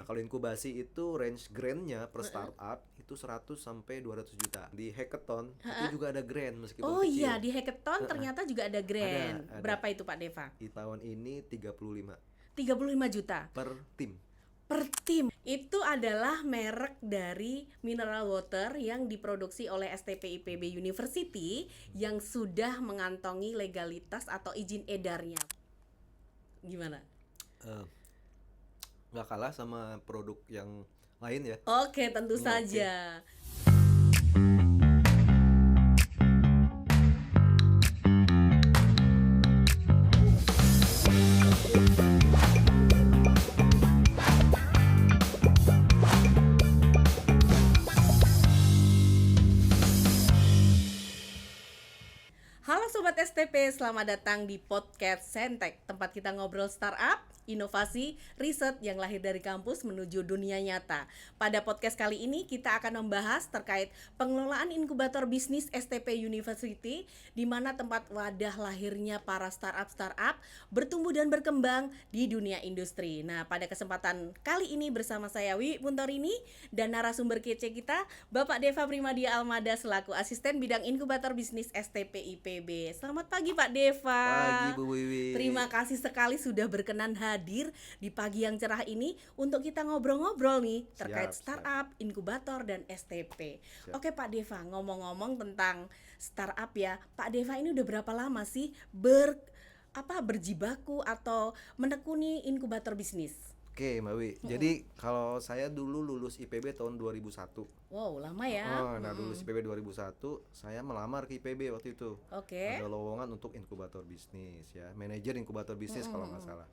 kalau inkubasi itu range grant-nya per startup itu 100 sampai 200 juta. Di hackathon itu juga ada grant meskipun Oh kecil. iya, di hackathon ternyata juga ada grant. Ada. Berapa itu Pak Deva? Di tahun ini 35 35 juta per tim. per tim. Itu adalah merek dari mineral water yang diproduksi oleh STP IPB University yang sudah mengantongi legalitas atau izin edarnya. Gimana? Eh, nggak kalah sama produk yang lain ya. Oke, tentu Oke. saja. Halo Sobat STP, selamat datang di podcast Sentek, tempat kita ngobrol startup, inovasi, riset yang lahir dari kampus menuju dunia nyata. Pada podcast kali ini kita akan membahas terkait pengelolaan inkubator bisnis STP University, di mana tempat wadah lahirnya para startup bertumbuh dan berkembang di dunia industri. Nah, pada kesempatan kali ini bersama saya Wiwi Puntorini dan narasumber kece kita, Bapak Deva Primadia Almada selaku asisten bidang inkubator bisnis STP IPB. Selamat pagi Pak Deva. Pagi Bu Wiwi. Terima kasih sekali sudah berkenan hadir di pagi yang cerah ini untuk kita ngobrol-ngobrol nih terkait Siap. startup, inkubator dan STP. Siap. Oke Pak Deva, ngomong-ngomong tentang startup ya, Pak Deva ini udah berapa lama sih berjibaku atau menekuni inkubator bisnis? Oke, Mbak Wi. Jadi kalau saya dulu lulus IPB tahun 2001. Wow, lama ya. Nah lulus IPB 2001, saya melamar ke IPB waktu itu. Oke. Ada lowongan untuk inkubator bisnis ya, manajer inkubator bisnis kalau nggak salah.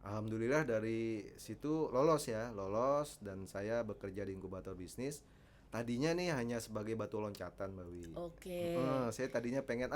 Alhamdulillah dari situ lolos dan saya bekerja di inkubator bisnis. Tadinya nih hanya sebagai batu loncatan, Mbak Wi. Oke. Saya tadinya pengen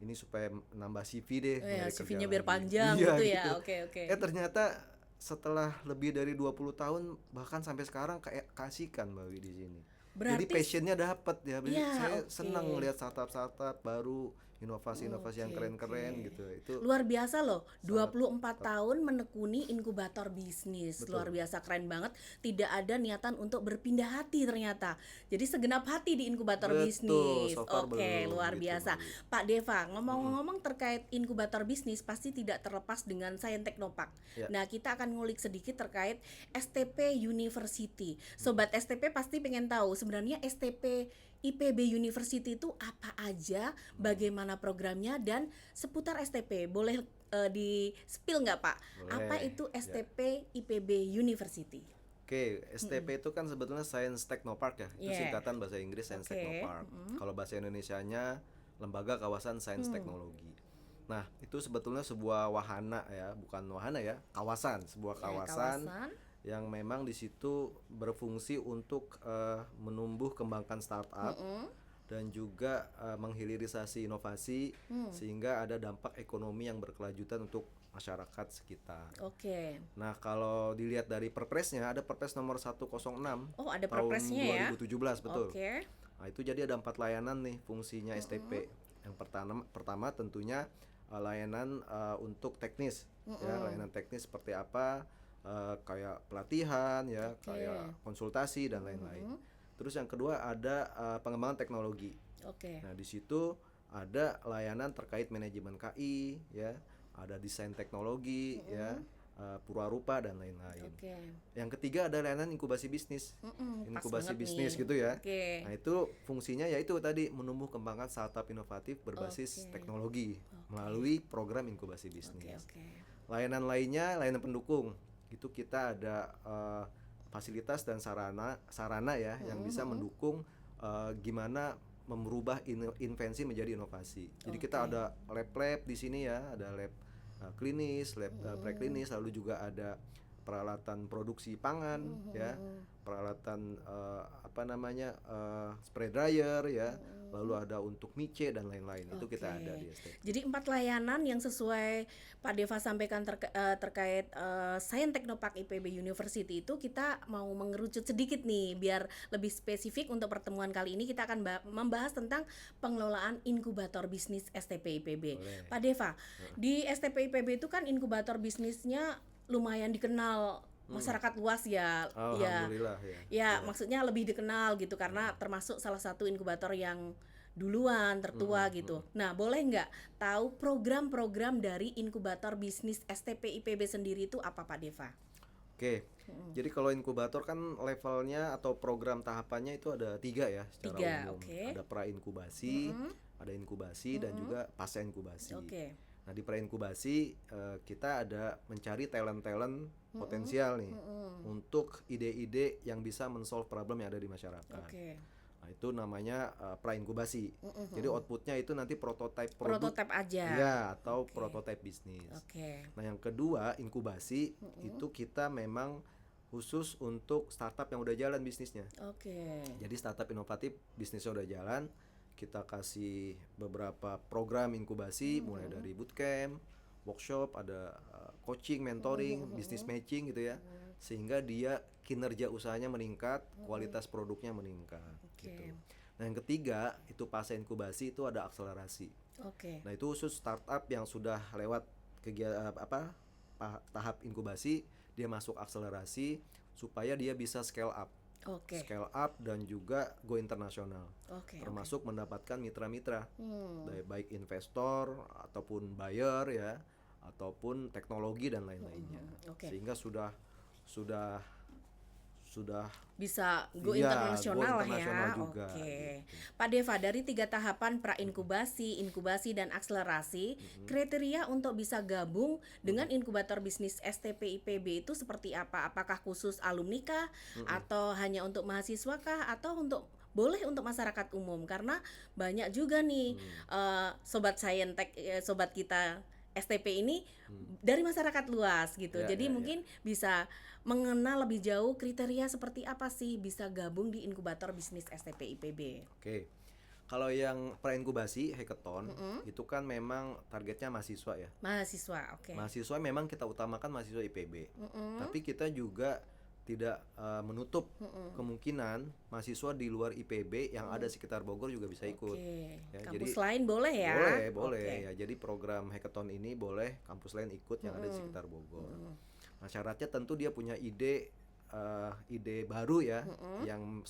ini supaya nambah CV deh. Ya, nyari kerja CV-nya biar lagi. panjang Iya, gitu ya. Oke. Ternyata setelah lebih dari 20 tahun bahkan sampai sekarang kayak kasihkan Mbak Wi di sini. Jadi Berarti passionnya dapat ya. Iya, Saya oke. senang melihat startup baru, inovasi-inovasi yang Oke. keren-keren gitu. Itu Luar biasa loh, 24 tahun menekuni inkubator bisnis. Betul. Luar biasa, keren banget. Tidak ada niatan untuk berpindah hati ternyata. Jadi segenap hati di inkubator Betul, bisnis. so far Oke, belum, luar gitu, biasa. Mbak Wi. Pak Deva, ngomong-ngomong terkait inkubator bisnis pasti tidak terlepas dengan Sains Teknopark. Ya. Nah, kita akan ngulik sedikit terkait STP University. Sobat STP pasti pengen tahu sebenarnya STP IPB University itu apa aja, bagaimana programnya, dan seputar STP. Boleh di-spill nggak Pak? Boleh. Apa itu STP IPB University? Oke, STP itu kan sebetulnya Science Technopark ya. Itu Yeah. singkatan bahasa Inggris Science Oke. Technopark. Kalau bahasa Indonesianya Lembaga Kawasan Sains Teknologi. Nah, itu sebetulnya sebuah wahana ya, bukan wahana ya, kawasan, sebuah Ya, kawasan yang memang di situ berfungsi untuk menumbuh kembangkan startup dan juga menghilirisasi inovasi sehingga ada dampak ekonomi yang berkelanjutan untuk masyarakat sekitar. Oke. Nah, kalau dilihat dari Perpresnya ada Perpres nomor 106 Oh, ada tahun Perpresnya ya? 2017, betul. Oke. Nah, itu jadi ada 4 layanan nih fungsinya STP. Yang pertama tentunya layanan untuk teknis ya, layanan teknis seperti apa, kayak pelatihan ya, kayak konsultasi dan lain-lain. Terus yang kedua ada pengembangan teknologi. Oke. Nah, di situ ada layanan terkait manajemen KI ya, ada desain teknologi ya, purwarupa dan lain-lain. Oke. Yang ketiga ada layanan inkubasi bisnis. Inkubasi banget bisnis nih. gitu ya. Oke. Nah, itu fungsinya yaitu tadi menumbuh kembangkan startup inovatif berbasis teknologi melalui program inkubasi bisnis. Oke. Layanan lainnya, layanan pendukung. Itu kita ada fasilitas dan sarana ya yang bisa mendukung gimana merubah invensi menjadi inovasi. Jadi kita ada lab di sini ya, ada lab klinis, lab preklinis, lalu juga ada peralatan produksi pangan ya, peralatan spray dryer ya, lalu ada untuk mice dan lain-lain. Itu kita ada di STP. Jadi 4 layanan yang sesuai Pak Deva sampaikan terkait Sains Teknopark IPB University itu kita mau mengerucut sedikit nih biar lebih spesifik. Untuk pertemuan kali ini kita akan membahas tentang pengelolaan inkubator bisnis STP IPB. Boleh. Pak Deva, di STP IPB itu kan inkubator bisnisnya lumayan dikenal masyarakat luas ya. Ya, Alhamdulillah ya. ya maksudnya lebih dikenal gitu karena termasuk salah satu inkubator yang duluan, tertua gitu. Nah, boleh nggak tahu program-program dari inkubator bisnis STP IPB sendiri itu apa, Pak Deva? Oke, jadi kalau inkubator kan levelnya atau program tahapannya itu ada 3 ya secara 3, umum. oke. Ada pra-inkubasi, ada inkubasi, dan juga pasca inkubasi. Oke. Nah di pra-inkubasi kita ada mencari talent-talent potensial nih untuk ide-ide yang bisa men-solve problem yang ada di masyarakat. Oke. Nah itu namanya pra-inkubasi. Jadi outputnya itu nanti prototipe produk. Prototipe aja. Ya, atau Oke. prototipe bisnis. Oke. Nah yang kedua inkubasi itu kita memang khusus untuk startup yang udah jalan bisnisnya. Oke. Jadi startup inovatif bisnisnya udah jalan, kita kasih beberapa program inkubasi mulai dari bootcamp, workshop, ada coaching, mentoring, business matching gitu ya. Sehingga dia kinerja usahanya meningkat, kualitas produknya meningkat gitu. Nah yang ketiga itu pasca inkubasi itu ada akselerasi. Oke. Nah itu khusus startup yang sudah lewat kegiatan tahap inkubasi, dia masuk akselerasi supaya dia bisa scale up. Oke. Scale up dan juga go internasional. Oke. Termasuk mendapatkan mitra-mitra. Baik investor ataupun buyer ya, ataupun teknologi dan lain-lainnya. Oke. Sehingga sudah Bisa go iya, internasional go lah ya. internasional juga, Oke. gitu. Pak Deva, dari 3 tahapan pra-inkubasi, inkubasi, dan akselerasi, kriteria untuk bisa gabung dengan inkubator bisnis STP IPB itu seperti apa? Apakah khusus alumni kah? Atau hanya untuk mahasiswa kah? Atau boleh untuk masyarakat umum? Karena banyak juga nih sobat Saintek, sobat kita STP ini dari masyarakat luas gitu. Ya, Jadi ya, ya. mungkin bisa mengenal lebih jauh kriteria seperti apa sih bisa gabung di inkubator bisnis STP IPB. Oke. Kalau yang pra-inkubasi hackathon itu kan memang targetnya mahasiswa ya. Mahasiswa, oke. Mahasiswa memang kita utamakan mahasiswa IPB. Tapi kita juga tidak menutup kemungkinan mahasiswa di luar IPB yang ada sekitar Bogor juga bisa ikut. Oke. Ya, Kampus lain boleh ya? Boleh Oke. ya. Jadi program hackathon ini boleh kampus lain ikut yang ada di sekitar Bogor. Nah, syaratnya tentu dia punya ide baru ya, yang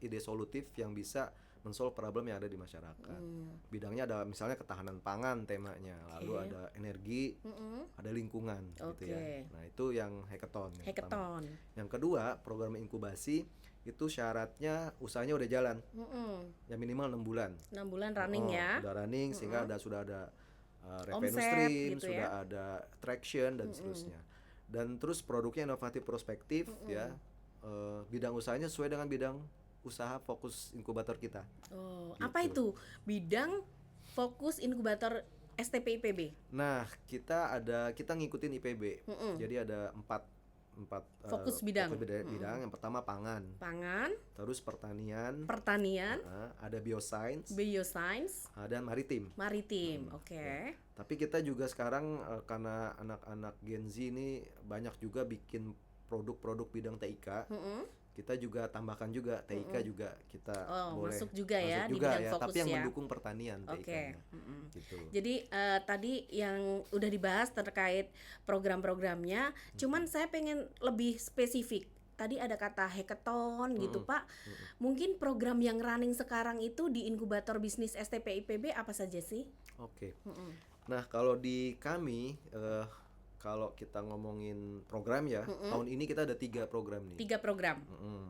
ide solutif yang bisa men-solve problem yang ada di masyarakat. Bidangnya ada misalnya ketahanan pangan temanya, lalu ada energi, ada lingkungan gitu ya. Nah, itu yang hackathon. Yang Hackathon. pertama. Yang kedua, program inkubasi itu syaratnya usahanya udah jalan. Ya minimal 6 bulan. 6 bulan running ya. Udah running sehingga sudah ada revenue Omset stream, gitu sudah ya. ada traction dan seterusnya. Dan terus produknya inovatif prospektif ya. Bidang usahanya sesuai dengan bidang usaha fokus inkubator kita. Oh, apa itu? Bidang fokus inkubator STP IPB. Nah, kita ngikutin IPB. Jadi ada empat Fokus bidang. bidang. Yang pertama pangan, terus pertanian, ada bioscience, dan maritim. Oke. Tapi kita juga sekarang karena anak-anak Gen Z ini banyak juga bikin produk-produk bidang TIK. Kita juga tambahkan juga TIK juga kita boleh masuk juga ya di juga bidang ya, fokus tapi yang ya. mendukung pertanian Oke. TIK-nya. Gitu. Jadi tadi yang udah dibahas terkait program-programnya, cuman saya pengen lebih spesifik. Tadi ada kata hackathon gitu Pak. Mungkin program yang running sekarang itu di inkubator bisnis STP IPB apa saja sih? Oke. Nah, kalau di kami kalau kita ngomongin program ya, tahun ini kita ada 3 program nih. 3 program.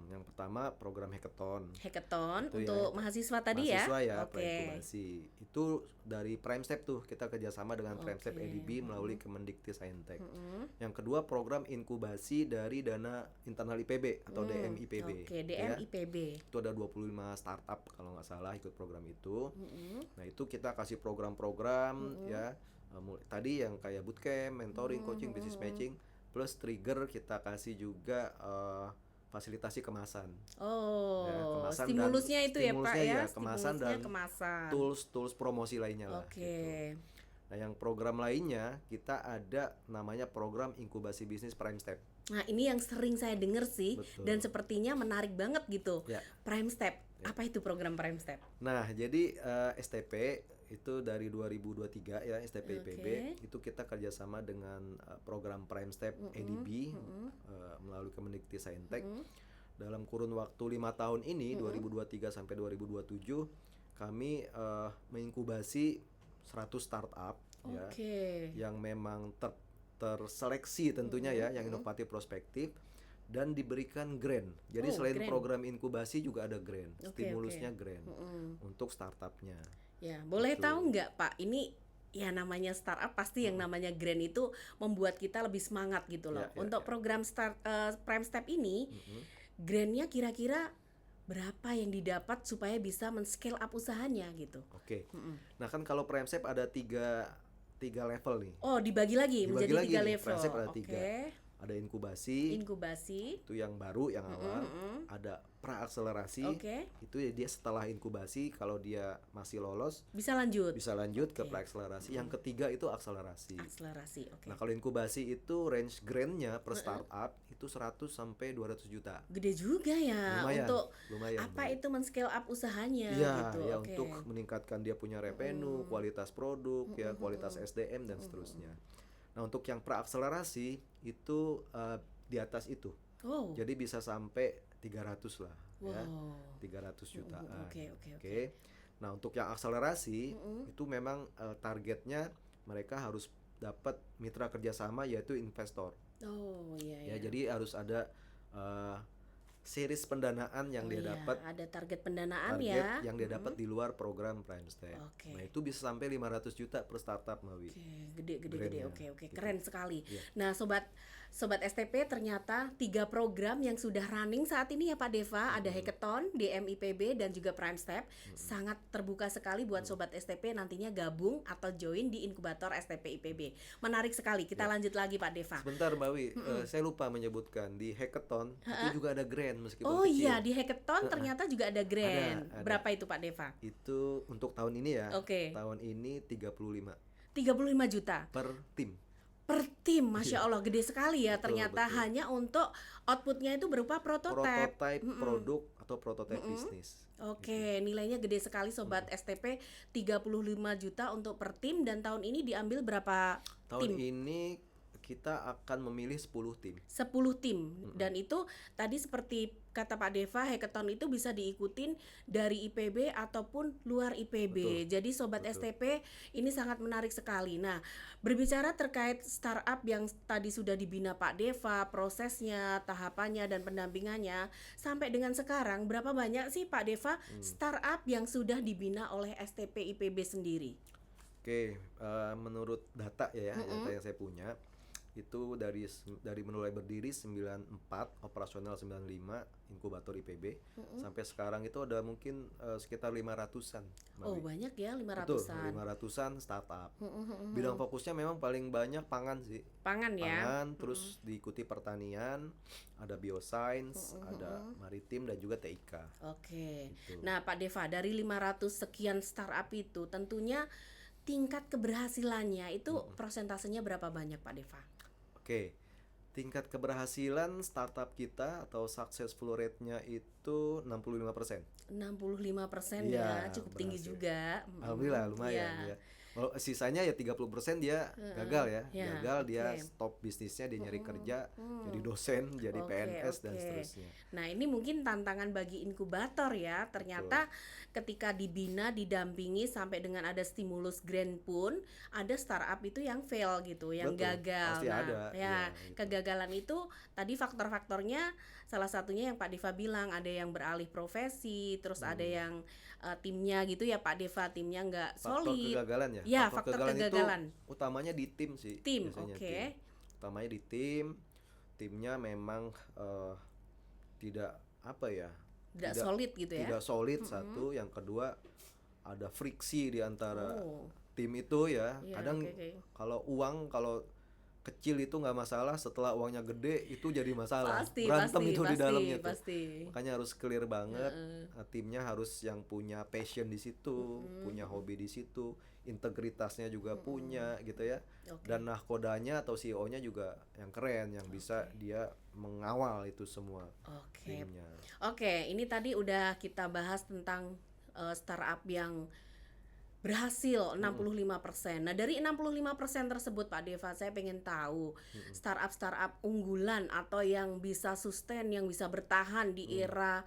Yang pertama program hackathon. Hackathon Itu untuk ya, mahasiswa tadi ya. Mahasiswa ya, Oke. pra-inkubasi. Itu dari Prime Step tuh, kita kerjasama dengan Prime Step EDB melalui Kemendikti-Saintek. Yang kedua program inkubasi dari dana internal IPB atau DMIPB. Oke, ya. DMIPB. Itu ada 25 startup kalau nggak salah ikut program itu. Nah itu kita kasih program-program ya. Tadi yang kayak bootcamp, mentoring, coaching, business matching, plus trigger kita kasih juga fasilitasi kemasan. Oh, Ya, kemasan stimulusnya dan itu ya Pak ya, kemasan dan kemasan. tools promosi lainnya lah. Oke. Gitu. Nah yang program lainnya kita ada namanya program inkubasi bisnis Prime Step. Nah ini yang sering saya dengar sih. Betul. Dan sepertinya menarik banget gitu. Ya. Prime Step, apa itu program Prime Step? Nah jadi STP itu dari 2023 ya STP IPB. Oke. Itu kita kerjasama dengan program Prime Step ADB melalui Kemendikti-Saintek. Dalam kurun waktu 5 tahun ini 2023 sampai 2027 kami menginkubasi 100 startup ya Oke. yang memang terseleksi tentunya ya yang inovatif prospektif dan diberikan grant. Jadi Oh, selain grant. program inkubasi juga ada grant, Oke, stimulusnya oke. grant untuk startupnya. Ya, boleh Gitu. tahu nggak Pak, ini ya namanya startup pasti yang namanya grant itu membuat kita lebih semangat gitu loh. Ya, ya, Untuk ya. program Prime Step ini, grantnya kira-kira berapa yang didapat supaya bisa men-scale up usahanya gitu? Oke. Nah kan kalau Prime Step ada tiga level nih. Oh, dibagi lagi Dibagi menjadi lagi 3 nih, level. Prime Step ada Oke. 3. Ada inkubasi, Inkubasi. itu yang baru yang awal. Ada praakselerasi, Oke. itu ya dia setelah inkubasi kalau dia masih lolos Bisa lanjut. bisa lanjut ke praakselerasi. Yang ketiga itu akselerasi. Akselerasi. Oke. Nah, kalau inkubasi itu range grant-nya per startup itu 100 sampai 200 juta. Gede juga ya Lumayan, untuk lumayan, apa lumayan. itu men-scale up usahanya Iya, gitu. ya Oke. untuk meningkatkan dia punya revenue, kualitas produk, ya kualitas SDM dan seterusnya. Nah, untuk yang praakselerasi itu di atas itu. Oh. Jadi bisa sampai 300 lah ya. Wow. 300 jutaan. Oke, oke, oke. Oke. Nah, untuk yang akselerasi itu memang targetnya mereka harus dapat mitra kerjasama yaitu investor. Oh, iya Ya, ya. jadi harus ada series pendanaan yang dia Iya, dapat, ada target pendanaan target ya. yang dia dapat di luar program Prime Step. Oke. Nah, itu bisa sampai 500 juta per startup, Mawi. Oke, gede. Brandnya, Oke, gitu. keren sekali. Iya. Nah, sobat STP ternyata 3 program yang sudah running saat ini ya Pak Deva, ada Hackathon, DMIPB dan juga Prime Step. Sangat terbuka sekali buat sobat STP nantinya gabung atau join di inkubator STP IPB. Menarik sekali. Kita lanjut lagi Pak Deva. Sebentar, Mawi, saya lupa menyebutkan di Hackathon itu juga ada grant meskipun Oh kecil. iya, di Hackathon ternyata juga ada grant. Ada. Berapa itu Pak Deva? Itu untuk tahun ini ya. Oke. Tahun ini 35 35 juta. per tim. Per tim, Masya Allah, gede sekali ya. Betul, Ternyata betul. hanya untuk outputnya itu berupa prototipe. Prototype produk atau prototype bisnis. Oke, nilainya gede sekali sobat STP, 35 juta untuk per tim. Dan tahun ini diambil berapa Tahun tim? ini kita akan memilih 10 tim. 10 tim. Dan itu tadi seperti kata Pak Deva, hackathon itu bisa diikutin dari IPB ataupun luar IPB. Jadi sobat STP ini sangat menarik sekali. Nah, berbicara terkait startup yang tadi sudah dibina Pak Deva, prosesnya, tahapannya dan pendampingannya sampai dengan sekarang, berapa banyak sih Pak Deva startup yang sudah dibina oleh STP IPB sendiri? Oke, menurut data ya, data yang saya punya itu dari mulai berdiri 94, operasional 95, inkubator IPB sampai sekarang itu ada mungkin sekitar 500-an. Oh, banyak ya, Betul, 500-an. 500-an startup. Bidang fokusnya memang paling banyak pangan sih. Pangan ya. Pangan, terus diikuti pertanian, ada bioscience, ada maritim dan juga TIK. Oke. Gitu. Nah, Pak Deva, dari 500 sekian startup itu tentunya tingkat keberhasilannya itu persentasenya berapa banyak Pak Deva? Oke, tingkat keberhasilan startup kita atau successful rate-nya itu 65%. 65% Iya, ya, cukup tinggi berhasil. juga. Alhamdulillah lumayan Iya. ya. Kalau sisanya ya 30% dia gagal ya. Ya, Gagal dia oke. stop bisnisnya, dia nyari kerja, jadi dosen, jadi Oke, PNS dan oke. seterusnya. Nah, ini mungkin tantangan bagi inkubator ya. Ternyata ketika dibina, didampingi sampai dengan ada stimulus grant pun, ada startup itu yang fail gitu, yang Betul, gagal. pasti Nah, ada, ya, ya, gitu. kegagalan itu tadi faktor-faktornya salah satunya yang Pak Deva bilang, ada yang beralih profesi, terus ada yang timnya gitu ya Pak Deva, timnya nggak Faktor solid. kegagalan ya. Ya, faktor kegagalan. itu utamanya di tim sih. Tim, biasanya oke. tim. Utamanya di tim. Timnya memang tidak apa ya? Tidak solid gitu ya. Tidak solid satu, yang kedua ada friksi di antara Oh. tim itu ya. Iya, Kadang oke. kalau kecil itu nggak masalah, setelah uangnya gede itu jadi masalah. Pasti, Berantem pasti, itu di pasti, dalamnya tuh. pasti. Makanya harus clear banget. Timnya harus yang punya passion di situ, punya hobi di situ, integritasnya juga punya gitu ya. Oke. Dan nahkodanya atau CEO-nya juga yang keren, yang bisa dia mengawal itu semua Oke. timnya. Oke, ini tadi udah kita bahas tentang startup yang berhasil 65%. Nah, dari 65% tersebut Pak Deva, saya pengen tahu startup unggulan atau yang bisa sustain, yang bisa bertahan di era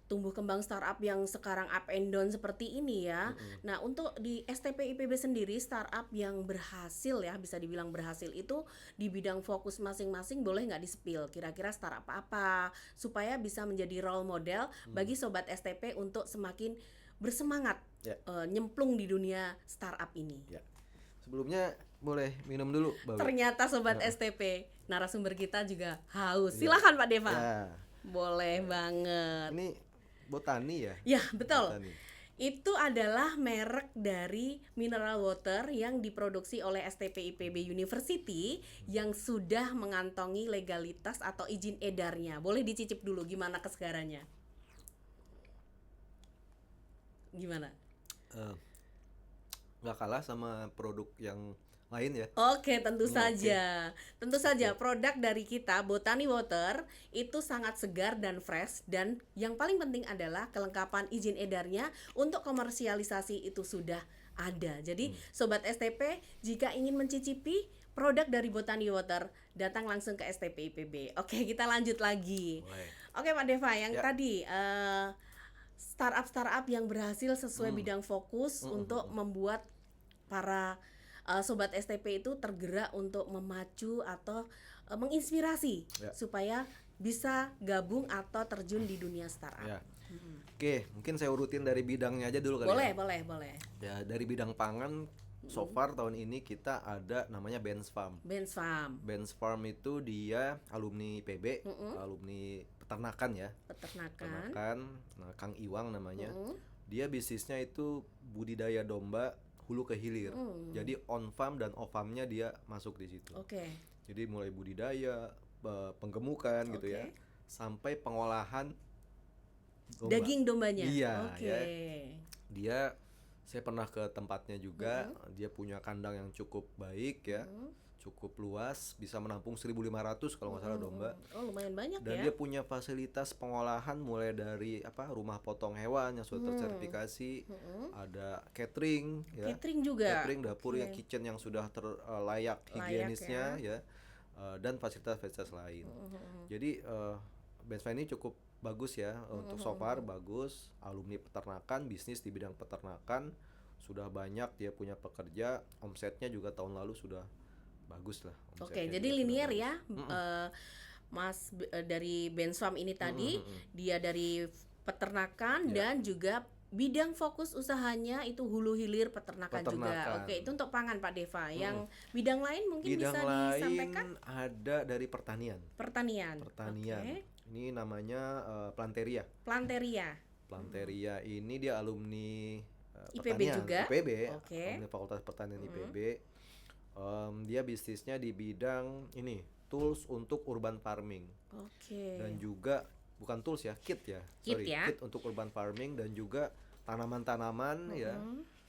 tumbuh kembang startup yang sekarang up and down seperti ini ya. Nah, untuk di STP IPB sendiri startup yang berhasil ya, bisa dibilang berhasil itu di bidang fokus masing-masing, boleh nggak di-spill kira-kira startup apa supaya bisa menjadi role model bagi sobat STP untuk semakin bersemangat Ya. nyemplung di dunia startup ini. Ya. Sebelumnya boleh minum dulu, Babe. Ternyata sobat STP narasumber kita juga haus. Iya. Silakan Pak Deva. Ya. Boleh banget. Ini Botani ya? Ya, betul. Botani. Itu adalah merek dari mineral water yang diproduksi oleh STP IPB University yang sudah mengantongi legalitas atau izin edarnya. Boleh dicicip dulu gimana kesegarannya? Gimana? Nggak kalah sama produk yang lain ya. Oke, tentu Oke. saja. Tentu saja produk dari kita Botani Water itu sangat segar dan fresh, dan yang paling penting adalah kelengkapan izin edarnya untuk komersialisasi itu sudah ada. Jadi sobat STP jika ingin mencicipi produk dari Botani Water, datang langsung ke STP IPB. Oke, kita lanjut lagi. Boleh. Oke Pak Deva, yang Ya. tadi startup yang berhasil sesuai bidang fokus untuk membuat para sobat STP itu tergerak untuk memacu atau menginspirasi Ya. supaya bisa gabung atau terjun di dunia startup. Ya. Oke, mungkin saya urutin dari bidangnya aja dulu kali Boleh, ya. boleh. Ya, dari bidang pangan so far tahun ini kita ada namanya Benz Farm. Benz Farm, Benz Farm itu dia alumni PB, alumni peternakan ya. peternakan. Nah, Kang Iwang namanya. Dia bisnisnya itu budidaya domba hulu ke hilir. Jadi on farm dan off farmnya dia masuk di situ. Oke. Jadi mulai budidaya, penggemukan gitu ya, sampai pengolahan domba. Daging dombanya. Iya, Oke. ya. Dia, saya pernah ke tempatnya juga. Dia punya kandang yang cukup baik ya, cukup luas, bisa menampung 1.500 kalau nggak salah domba. Oh, lumayan banyak Dan ya. dia punya fasilitas pengolahan mulai dari rumah potong hewan yang sudah tersertifikasi, ada catering ya, Catering juga. catering, dapur ya, kitchen yang sudah layak higienisnya ya, dan fasilitas-fasilitas lain. Jadi Benz Farm ini cukup bagus ya, untuk so far bagus, alumni peternakan, bisnis di bidang peternakan, sudah banyak dia punya pekerja, omsetnya juga tahun lalu sudah bagus lah. Oke, omsetnya jadi juga sudah linear bagus. ya, Mas dari Benz Farm ini tadi, dia dari peternakan dan juga bidang fokus usahanya itu hulu hilir peternakan juga. Peternakan. Oke, itu untuk pangan Pak Deva. Yang bidang lain mungkin Bidang bisa lain disampaikan? ada dari pertanian. Pertanian. Pertanian. Oke. Ini namanya Planteria. Planteria. Planteria ini dia alumni IPB pertanian. juga? IPB, Oke. alumni Fakultas Pertanian IPB. Dia bisnisnya di bidang ini, tools untuk urban farming. Oke. Dan juga bukan tools ya, kit ya. Kit ya. Kit untuk urban farming dan juga tanaman-tanaman ya.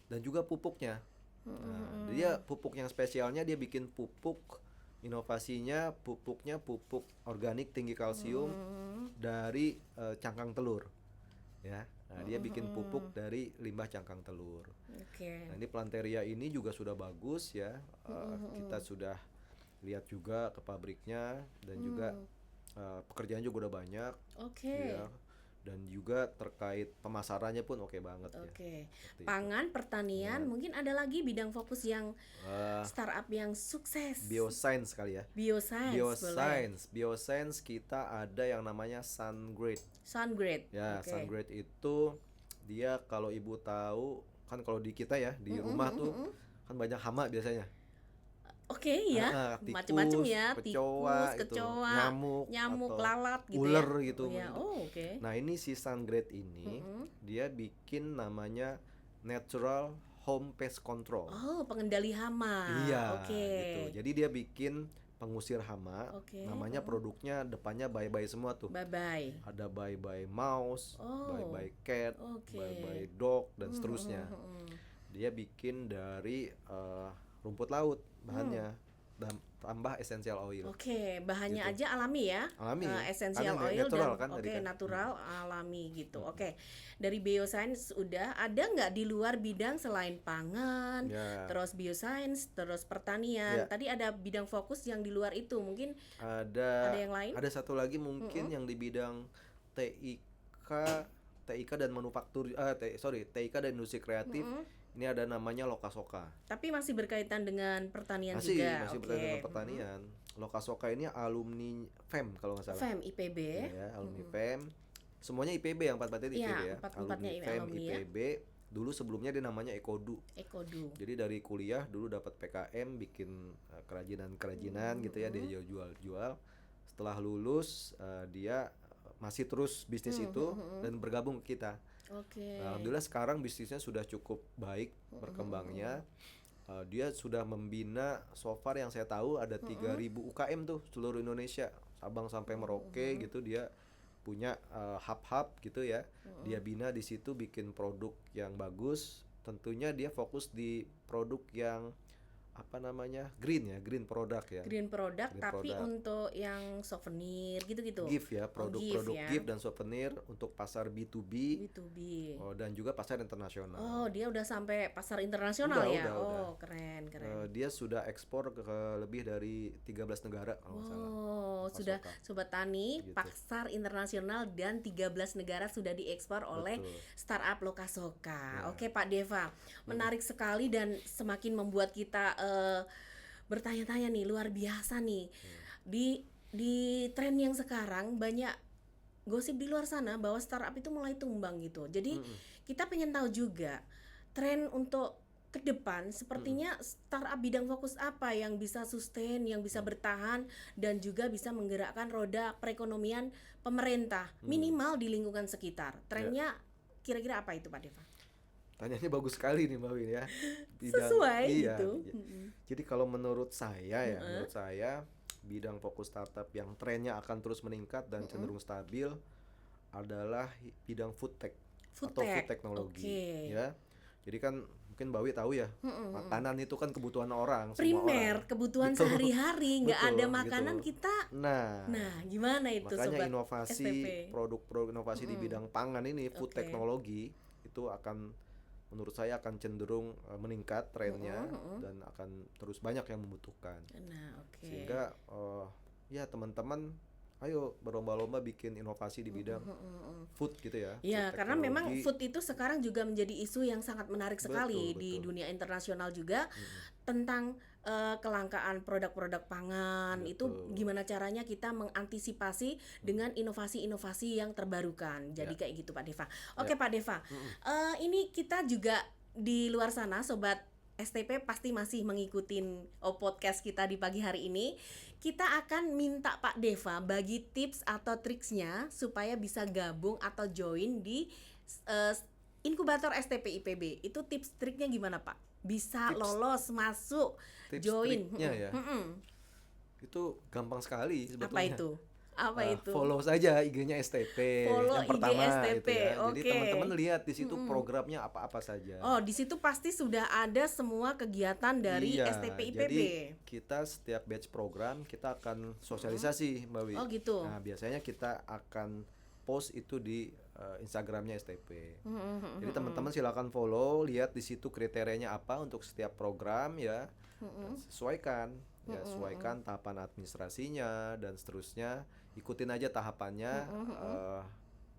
Dan juga pupuknya. Nah, dia pupuk yang spesialnya dia bikin pupuk, inovasinya pupuknya pupuk organik tinggi kalsium dari cangkang telur. Ya. Nah, dia bikin pupuk dari limbah cangkang telur. Oke. Nah, ini Planteria ini juga sudah bagus ya. Kita sudah lihat juga ke pabriknya dan juga pekerjaan juga udah banyak. Oke. Ya. Dan juga terkait pemasarannya pun oke banget ya. Oke. Seperti itu. Pangan, pertanian, mungkin ada lagi bidang fokus yang startup yang sukses. Bioscience kali ya. Bioscience, boleh. Bioscience kita ada yang namanya SunGrade. SunGrade. Ya, Oke. SunGrade itu dia kalau ibu tahu kan kalau di kita ya di rumah tuh kan banyak hama biasanya. Oke ya, Tikus, macam-macam ya, kecoa, tikus, gitu, kecoa, nyamuk, atau lalat gitu ular ya. gitu. Oh, ya. Oh, oke. Nah, ini si SunGrade ini dia bikin namanya Natural Home Pest Control. Oh, pengendali hama. Iya, Oke. gitu. Jadi dia bikin pengusir hama. Oke. Namanya produknya depannya bye-bye semua tuh. Bye-bye. Ada bye-bye mouse, Oh. bye-bye cat, Oke. bye-bye dog dan seterusnya. Dia bikin dari rumput laut bahannya. Dan tambah essential oil. Oke, bahannya Gitu. aja alami ya. Alami. Essential Karena oil natural dan kan tadi kan. natural alami gitu. Oke. Dari bioscience udah ada nggak di luar bidang selain pangan, Ya. terus bioscience, terus pertanian. Ya. Tadi ada bidang fokus yang di luar itu. Mungkin Ada yang lain? Ada satu lagi mungkin yang di bidang TIK dan manufaktur TIK dan industri kreatif. Ini ada namanya Lokasoka. Tapi masih berkaitan dengan pertanian Masih juga. berkaitan dengan pertanian. Lokasoka ini alumni FEM kalau nggak salah. FEM, IPB. Ya, alumni FEM. Semuanya IPB yang empat-empatnya IPB Iya, ya. empat-empatnya Alumni FEM, alumni ya. IPB. Dulu sebelumnya dia namanya Ekodu. Ekodu. Jadi dari kuliah dulu dapat PKM bikin kerajinan gitu ya, dia jual. Setelah lulus dia masih terus bisnis itu dan bergabung ke kita. Oke. Nah, alhamdulillah sekarang bisnisnya sudah cukup baik berkembangnya. Dia sudah membina, so far yang saya tahu ada 3.000 UKM tuh seluruh Indonesia, Sabang sampai Merauke gitu. Dia punya hub-hub gitu ya. Dia bina di situ, bikin produk yang bagus. Tentunya dia fokus di produk yang green produk ya. Green product, Green tapi product. untuk yang souvenir gitu-gitu. Gift ya, produk-produk gift ya. gift dan souvenir untuk pasar B2B. B2B. Dan juga pasar internasional. Oh, dia udah sampai pasar internasional ya. Udah. Keren. Dia sudah ekspor ke lebih dari 13 negara kalau nggak salah. Sudah Sobat Tani, Gitu. pasar internasional dan 13 negara sudah diekspor oleh Betul. startup Lokasoka. Ya. Oke Pak Deva, menarik sekali dan semakin membuat kita bertanya-tanya nih, luar biasa nih. Di tren yang sekarang banyak gosip di luar sana bahwa startup itu mulai tumbang gitu. Jadi kita pengen tahu juga tren untuk ke depan sepertinya startup bidang fokus apa yang bisa sustain, yang bisa bertahan dan juga bisa menggerakkan roda perekonomian pemerintah minimal di lingkungan sekitar. Trennya kira-kira apa itu Pak Deva? Tanyanya bagus sekali nih Mbak Win ya. Sesuai gitu. Jadi kalau menurut saya bidang fokus startup yang trennya akan terus meningkat dan cenderung stabil adalah bidang food tech atau food technology ya. Jadi kan mungkin Mbak Wi tahu ya, makanan itu kan kebutuhan orang, primer, kebutuhan sehari-hari, nggak ada makanan gitu. kita. Nah, gimana itu makanya Sobat inovasi STP? Produk-produk inovasi di bidang pangan ini, food technology itu akan, menurut saya akan cenderung meningkat trennya dan akan terus banyak yang membutuhkan. Sehingga ya teman-teman ayo berlomba-lomba bikin inovasi di bidang food gitu ya. Ya, karena memang food itu sekarang juga menjadi isu yang sangat menarik sekali di dunia internasional juga tentang kelangkaan produk-produk pangan. Itu gimana caranya kita mengantisipasi dengan inovasi-inovasi yang terbarukan. Jadi kayak gitu Pak Deva. Oke Pak Deva, ini kita juga di luar sana Sobat STP pasti masih mengikutin podcast kita di pagi hari ini. Kita akan minta Pak Deva bagi tips atau triksnya supaya bisa gabung atau join di inkubator STP IPB. Itu tips triknya gimana Pak? Bisa lolos masuk join. Triknya ya. Itu gampang sekali sebetulnya. Apa itu? Follow saja IG-nya STP. Follow yang pertama IG STP. Gitu ya. Jadi teman-teman lihat di situ programnya apa-apa saja. Oh, di situ pasti sudah ada semua kegiatan dari STP IPB. Jadi kita setiap batch program kita akan sosialisasi Mbak Wi. Oh gitu. Nah, biasanya kita akan post itu di Instagramnya STP. Jadi teman-teman silakan follow, lihat di situ kriterianya apa untuk setiap program ya. Sesuaikan tahapan administrasinya dan seterusnya. Ikutin aja tahapannya.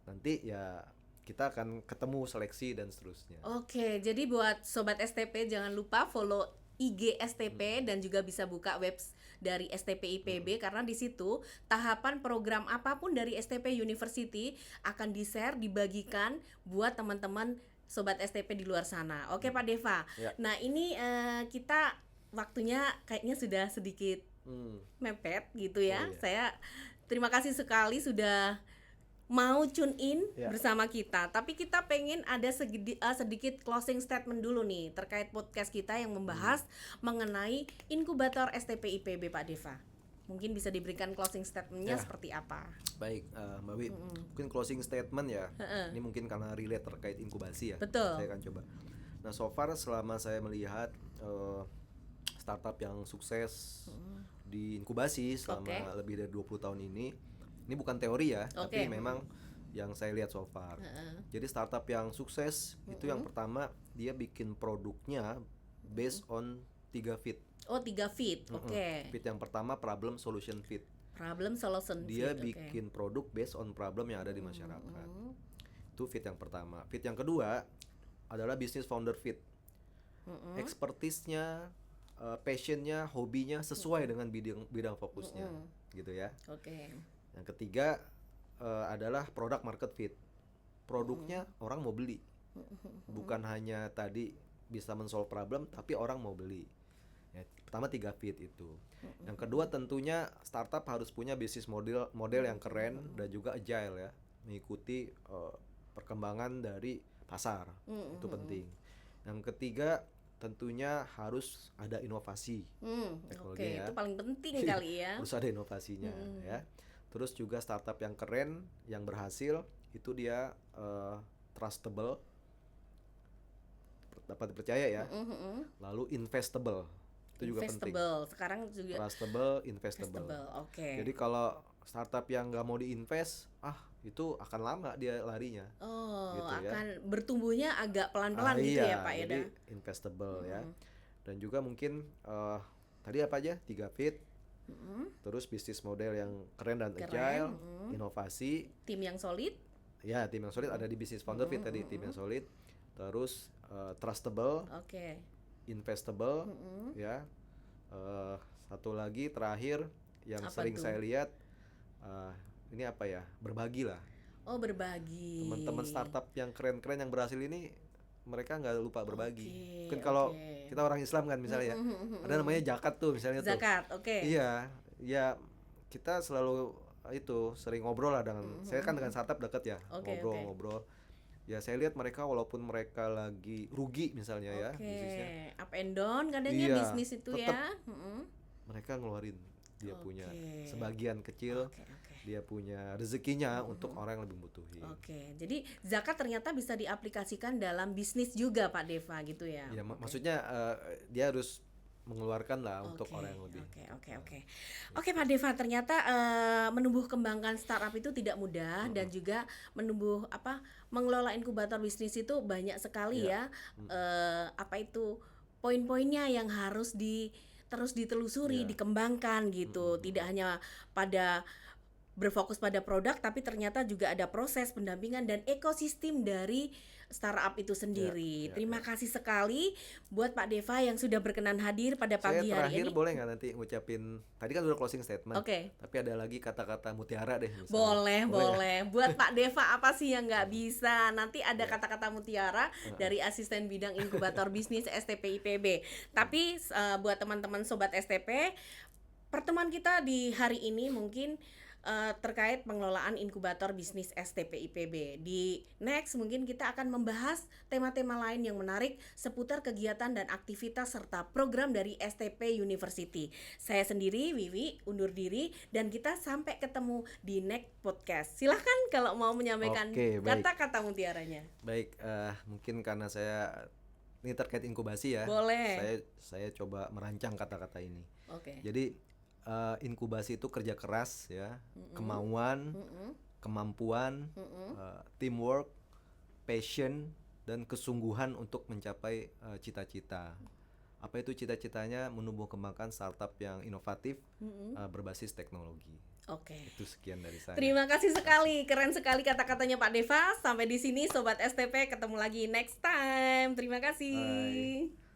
Nanti ya kita akan ketemu seleksi dan seterusnya. Oke, jadi buat Sobat STP jangan lupa follow IG STP dan juga bisa buka web dari STP IPB karena di situ tahapan program apapun dari STP University akan di-share, dibagikan buat teman-teman Sobat STP di luar sana. Oke Pak Deva. Ya. Nah ini kita waktunya kayaknya sudah sedikit mepet gitu ya. Saya terima kasih sekali sudah mau tune in bersama kita. Tapi kita pengen ada sedikit closing statement dulu nih terkait podcast kita yang membahas mengenai inkubator STP IPB Pak Deva. Mungkin bisa diberikan closing statementnya seperti apa? Baik, Mbak Wi, mungkin closing statement ya. Ini mungkin karena relate terkait inkubasi ya. Betul. Saya akan coba. Nah, so far selama saya melihat startup yang sukses diinkubasi selama Oke. lebih dari 20 tahun ini. Ini bukan teori ya, tapi Oke. memang yang saya lihat so far. Heeh. Jadi startup yang sukses itu yang pertama dia bikin produknya based on 3 fit. Oh, 3 fit. Oke. Fit yang pertama problem solution fit. Problem solution Dia fit. Oke. bikin produk based on problem yang ada di masyarakat. Itu fit yang pertama. Fit yang kedua adalah business founder fit. Expertise-nya, passion-nya, hobinya sesuai dengan bidang fokusnya, gitu ya. Oke. Yang ketiga adalah product market fit. Produknya orang mau beli, bukan hanya tadi bisa men-solve problem, tapi orang mau beli. Ya, pertama 3 fit itu. Yang kedua tentunya startup harus punya bisnis model yang keren dan juga agile ya, mengikuti perkembangan dari pasar. Itu penting. Yang ketiga tentunya harus ada inovasi teknologi Oke, ya. itu paling penting kali ya. Harus ada inovasinya ya. Terus juga startup yang keren, yang berhasil itu dia trustable, dapat dipercaya ya. Lalu investable, itu juga penting. Investable. Sekarang juga Trustable, investable. Oke. Jadi kalau startup yang nggak mau diinvest, itu akan lama dia larinya. Oh, gitu ya. akan bertumbuhnya agak pelan-pelan gitu Iya, ya Pak jadi Eda. investable ya. Dan juga mungkin tadi apa aja 3 fit, terus bisnis model yang keren dan agile, inovasi, Tim yang solid. ya tim yang solid ada di bisnis founder fit tadi, tim yang solid, terus trustable, Oke. investable, ya. Satu lagi terakhir yang Apa sering tuh? saya lihat, ini apa ya, berbagi lah. Oh, berbagi. Teman-teman startup yang keren-keren yang berhasil ini mereka nggak lupa berbagi. Oke, Mungkin kalau oke. kita orang Islam kan misalnya, ada namanya zakat tuh misalnya tuh. Zakat, oke. Iya, ya kita selalu itu sering ngobrol lah dengan saya kan dengan startup deket ya, Oke, ngobrol. Ya saya lihat mereka walaupun mereka lagi rugi misalnya ya Oke, bisnisnya, up and down kadangnya Iya, bisnis itu tetep. ya. mereka ngeluarin dia punya Oke. sebagian kecil, Oke, oke. dia punya rezekinya untuk orang yang lebih membutuhin. Oke, jadi zakat ternyata bisa diaplikasikan dalam bisnis juga Pak Deva gitu ya. Ya maksudnya dia harus mengeluarkan lah untuk Oke, orang yang lebih. Oke Pak Deva, ternyata menumbuh kembangkan startup itu tidak mudah dan juga mengelola inkubator bisnis itu banyak sekali ya. Poin-poinnya yang harus terus ditelusuri, dikembangkan gitu. Tidak hanya pada berfokus pada produk, tapi ternyata juga ada proses pendampingan dan ekosistem dari startup itu sendiri. Terima kasih sekali buat Pak Deva yang sudah berkenan hadir pada pagi Saya hari terakhir ini. boleh nggak nanti ngucapin, tadi kan udah closing statement, Oke. tapi ada lagi kata-kata mutiara deh misalnya. Boleh. Buat Pak Deva apa sih yang nggak bisa? Nanti ada kata-kata mutiara dari asisten bidang inkubator bisnis STP IPB. Tapi buat teman-teman sobat STP, pertemuan kita di hari ini mungkin terkait pengelolaan inkubator bisnis STP IPB. Di next mungkin kita akan membahas tema-tema lain yang menarik seputar kegiatan dan aktivitas serta program dari STP University. Saya sendiri Wiwi undur diri dan kita sampai ketemu di next podcast. Silahkan kalau mau menyampaikan Oke, baik. kata-kata mutiaranya. Baik, mungkin karena saya ini terkait inkubasi ya. Boleh. Saya coba merancang kata-kata ini. Oke. Jadi inkubasi itu kerja keras ya, kemauan, kemampuan, teamwork, passion dan kesungguhan untuk mencapai cita-cita. Apa itu cita-citanya? Menumbuh kembangkan startup yang inovatif, berbasis teknologi. Oke. Itu sekian dari saya. Terima kasih sekali, keren sekali kata-katanya Pak Deva. Sampai di sini Sobat STP, ketemu lagi next time. Terima kasih. Bye.